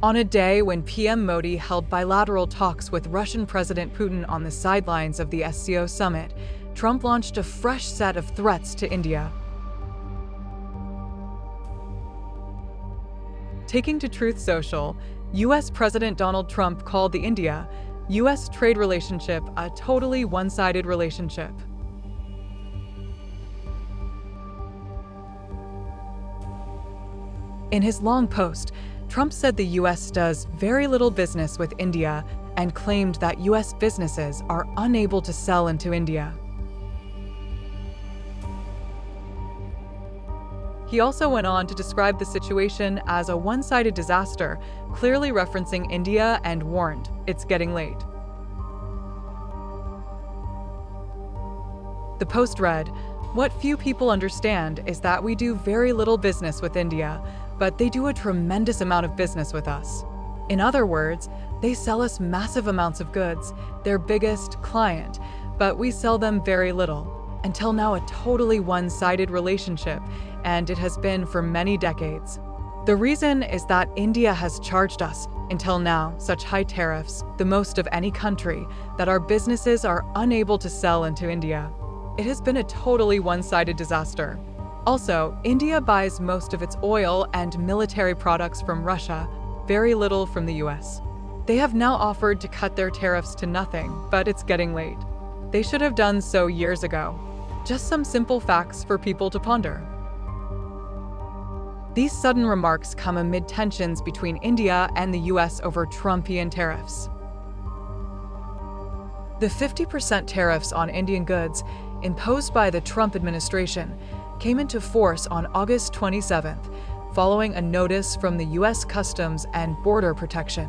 On a day when PM Modi held bilateral talks with Russian President Putin on the sidelines of the SCO Summit, Trump launched a fresh set of threats to India. Taking to Truth Social, U.S. President Donald Trump called the India-U.S. trade relationship a totally one-sided relationship. In his long post, Trump said the U.S. does very little business with India and claimed that U.S. businesses are unable to sell into India. He also went on to describe the situation as a one-sided disaster, clearly referencing India, and warned, "It's getting late." The post read, "What few people understand is that we do very little business with India, but they do a tremendous amount of business with us. In other words, they sell us massive amounts of goods, their biggest client, but we sell them very little. Until now, a totally one-sided relationship, and it has been for many decades. The reason is that India has charged us, until now, such high tariffs, the most of any country, that our businesses are unable to sell into India. It has been a totally one-sided disaster. Also, India buys most of its oil and military products from Russia, very little from the US. They have now offered to cut their tariffs to nothing, but it's getting late. They should have done so years ago. Just some simple facts for people to ponder." These sudden remarks come amid tensions between India and the US over Trumpian tariffs. The 50% tariffs on Indian goods imposed by the Trump administration came into force on August 27th, following a notice from the US Customs and Border Protection.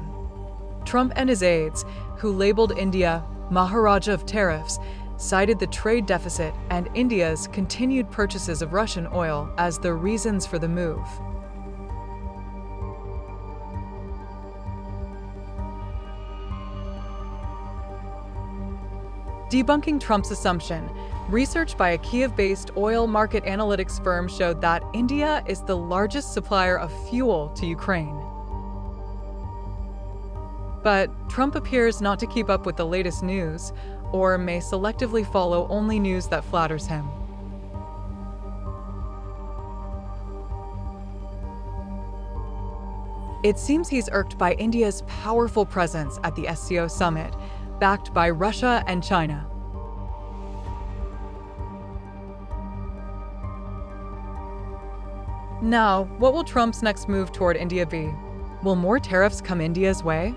Trump and his aides, who labeled India Maharaja of tariffs, cited the trade deficit and India's continued purchases of Russian oil as the reasons for the move. Debunking Trump's assumption, research by a Kyiv-based oil market analytics firm showed that India is the largest supplier of fuel to Ukraine. But Trump appears not to keep up with the latest news, or may selectively follow only news that flatters him. It seems he's irked by India's powerful presence at the SCO Summit, backed by Russia and China. Now, what will Trump's next move toward India be? Will more tariffs come India's way?